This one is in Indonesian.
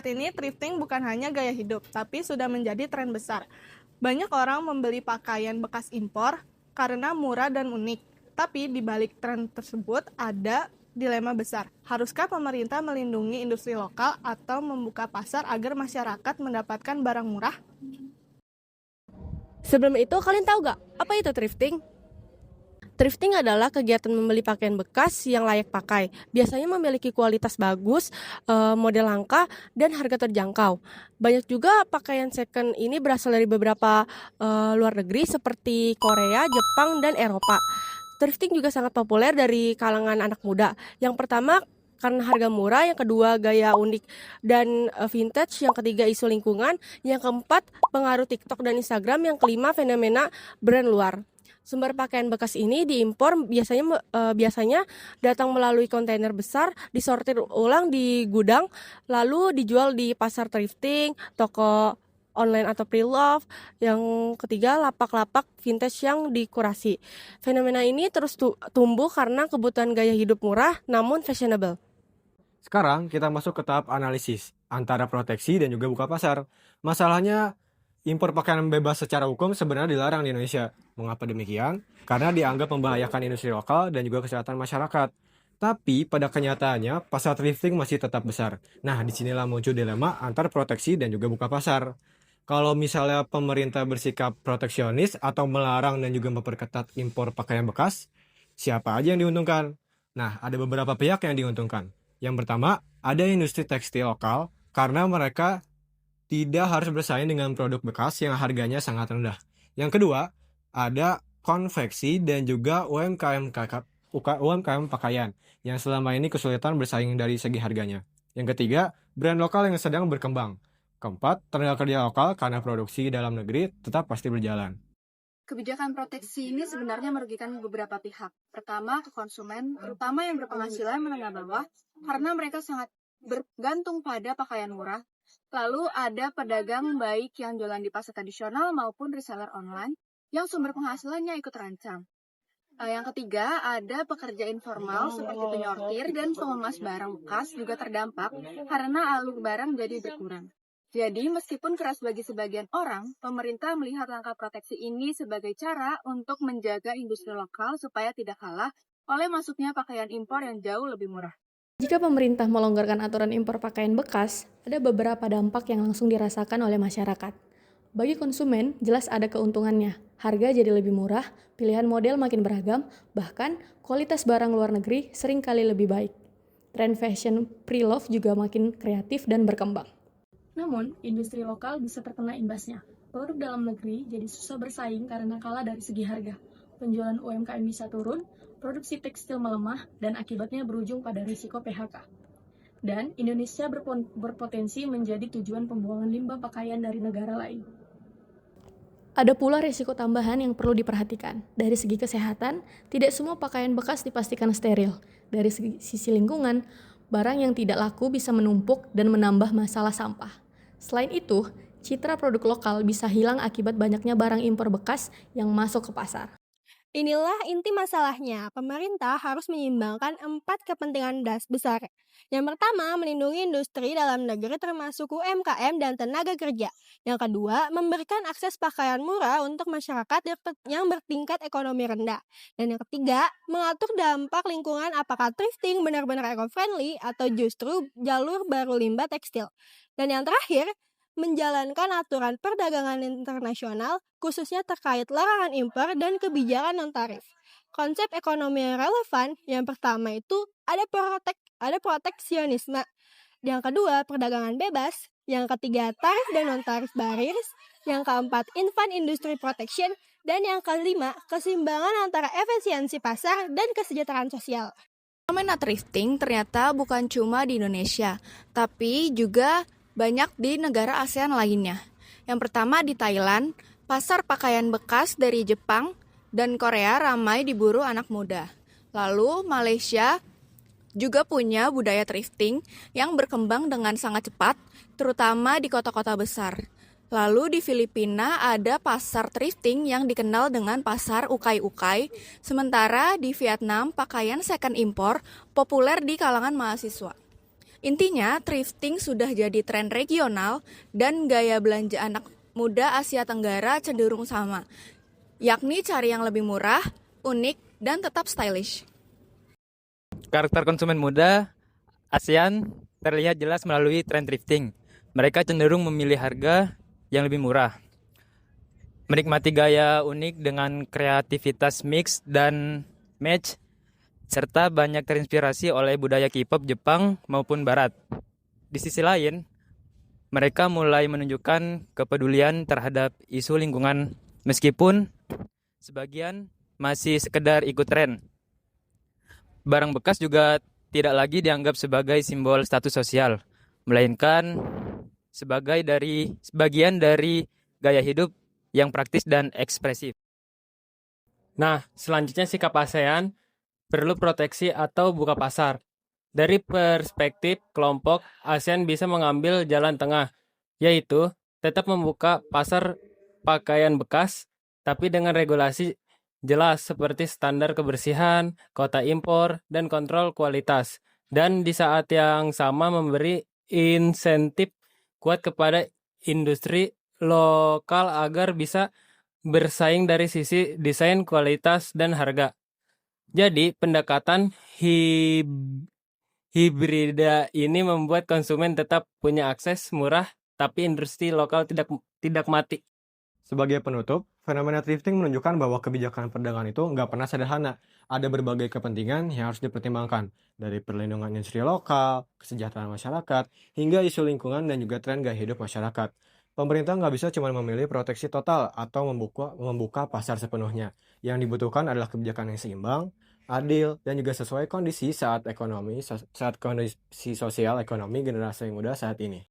Saat ini thrifting bukan hanya gaya hidup, tapi sudah menjadi tren besar. Banyak orang membeli pakaian bekas impor karena murah dan unik. Tapi di balik tren tersebut ada dilema besar. Haruskah pemerintah melindungi industri lokal atau membuka pasar agar masyarakat mendapatkan barang murah? Sebelum itu, kalian tahu gak apa itu thrifting? Thrifting adalah kegiatan membeli pakaian bekas yang layak pakai. Biasanya memiliki kualitas bagus, model langka, dan harga terjangkau. Banyak juga pakaian second ini berasal dari beberapa luar negeri seperti Korea, Jepang, dan Eropa. Thrifting juga sangat populer dari kalangan anak muda. Yang pertama, karena harga murah, yang kedua gaya unik dan vintage, yang ketiga isu lingkungan, yang keempat pengaruh TikTok dan Instagram, yang kelima fenomena brand luar. Sumber pakaian bekas ini diimpor biasanya datang melalui kontainer besar, disortir ulang di gudang, lalu dijual di pasar thrifting, toko online atau pre-love. Yang ketiga, lapak-lapak vintage yang dikurasi. Fenomena ini terus tumbuh karena kebutuhan gaya hidup murah namun fashionable. Sekarang kita masuk ke tahap analisis antara proteksi dan juga buka pasar. Masalahnya, impor pakaian bebas secara hukum sebenarnya dilarang di Indonesia. Mengapa demikian? Karena dianggap membahayakan industri lokal dan juga kesehatan masyarakat. Tapi pada kenyataannya, pasar thrifting masih tetap besar. Nah, disinilah muncul dilema antar proteksi dan juga buka pasar. Kalau misalnya pemerintah bersikap proteksionis atau melarang dan juga memperketat impor pakaian bekas, siapa aja yang diuntungkan? Nah, ada beberapa pihak yang diuntungkan. Yang pertama, ada industri tekstil lokal karena mereka tidak harus bersaing dengan produk bekas yang harganya sangat rendah. Yang kedua, ada konveksi dan juga UMKM pakaian yang selama ini kesulitan bersaing dari segi harganya. Yang ketiga, brand lokal yang sedang berkembang. Keempat, tenaga kerja lokal karena produksi dalam negeri tetap pasti berjalan. Kebijakan proteksi ini sebenarnya merugikan beberapa pihak. Pertama, ke konsumen, terutama yang berpenghasilan menengah bawah, karena mereka sangat bergantung pada pakaian murah. Lalu ada pedagang baik yang jualan di pasar tradisional maupun reseller online yang sumber penghasilannya ikut terancam. Yang ketiga, ada pekerja informal seperti penyortir dan pengemas barang bekas juga terdampak karena alur barang jadi berkurang. Jadi, meskipun keras bagi sebagian orang, pemerintah melihat langkah proteksi ini sebagai cara untuk menjaga industri lokal supaya tidak kalah oleh masuknya pakaian impor yang jauh lebih murah. Jika pemerintah melonggarkan aturan impor pakaian bekas, ada beberapa dampak yang langsung dirasakan oleh masyarakat. Bagi konsumen, jelas ada keuntungannya. Harga jadi lebih murah, pilihan model makin beragam, bahkan kualitas barang luar negeri sering kali lebih baik. Tren fashion pre-love juga makin kreatif dan berkembang. Namun, industri lokal bisa terkena imbasnya. Produk dalam negeri jadi susah bersaing karena kalah dari segi harga. Penjualan UMKM bisa turun, produksi tekstil melemah, dan akibatnya berujung pada risiko PHK. Dan Indonesia berpotensi menjadi tujuan pembuangan limbah pakaian dari negara lain. Ada pula risiko tambahan yang perlu diperhatikan. Dari segi kesehatan, tidak semua pakaian bekas dipastikan steril. Dari sisi lingkungan, barang yang tidak laku bisa menumpuk dan menambah masalah sampah. Selain itu, citra produk lokal bisa hilang akibat banyaknya barang impor bekas yang masuk ke pasar. Inilah inti masalahnya. Pemerintah harus menyeimbangkan 4 kepentingan besar. Yang pertama, melindungi industri dalam negeri termasuk UMKM dan tenaga kerja. Yang kedua, memberikan akses pakaian murah untuk masyarakat yang bertingkat ekonomi rendah. Dan yang ketiga, mengatur dampak lingkungan apakah thrifting benar-benar eco-friendly atau justru jalur baru limbah tekstil. Dan yang terakhir, menjalankan aturan perdagangan internasional khususnya terkait larangan impor dan kebijakan non-tarif. Konsep ekonomi yang relevan yang pertama itu ada proteksionisme, yang kedua perdagangan bebas, yang ketiga tarif dan non-tarif barriers, yang keempat infant industry protection, dan yang kelima keseimbangan antara efisiensi pasar dan kesejahteraan sosial. Fenomena thrifting ternyata bukan cuma di Indonesia, tapi juga banyak di negara ASEAN lainnya. Yang pertama di Thailand, pasar pakaian bekas dari Jepang dan Korea ramai diburu anak muda. Lalu Malaysia juga punya budaya thrifting yang berkembang dengan sangat cepat, terutama di kota-kota besar. Lalu di Filipina ada pasar thrifting yang dikenal dengan pasar ukai-ukai, sementara di Vietnam pakaian second impor populer di kalangan mahasiswa. Intinya, thrifting sudah jadi tren regional dan gaya belanja anak muda Asia Tenggara cenderung sama, yakni cari yang lebih murah, unik, dan tetap stylish. Karakter konsumen muda ASEAN terlihat jelas melalui tren thrifting. Mereka cenderung memilih harga yang lebih murah, menikmati gaya unik dengan kreativitas mix dan match, serta banyak terinspirasi oleh budaya K-pop Jepang maupun Barat. Di sisi lain, mereka mulai menunjukkan kepedulian terhadap isu lingkungan meskipun sebagian masih sekedar ikut tren. Barang bekas juga tidak lagi dianggap sebagai simbol status sosial, melainkan bagian dari gaya hidup yang praktis dan ekspresif. Nah, selanjutnya sikap ASEAN perlu proteksi atau buka pasar. Dari perspektif kelompok, ASEAN bisa mengambil jalan tengah, yaitu tetap membuka pasar pakaian bekas, tapi dengan regulasi jelas seperti standar kebersihan, kota impor, dan kontrol kualitas. Dan di saat yang sama memberi insentif kuat kepada industri lokal agar bisa bersaing dari sisi desain, kualitas, dan harga. Jadi, pendekatan hibrida ini membuat konsumen tetap punya akses murah, tapi industri lokal tidak mati. Sebagai penutup, fenomena thrifting menunjukkan bahwa kebijakan perdagangan itu nggak pernah sederhana. Ada berbagai kepentingan yang harus dipertimbangkan, dari perlindungan industri lokal, kesejahteraan masyarakat, hingga isu lingkungan dan juga tren gaya hidup masyarakat. Pemerintah nggak bisa cuma memilih proteksi total atau membuka pasar sepenuhnya. Yang dibutuhkan adalah kebijakan yang seimbang, adil, dan juga sesuai kondisi saat kondisi sosial ekonomi generasi muda saat ini.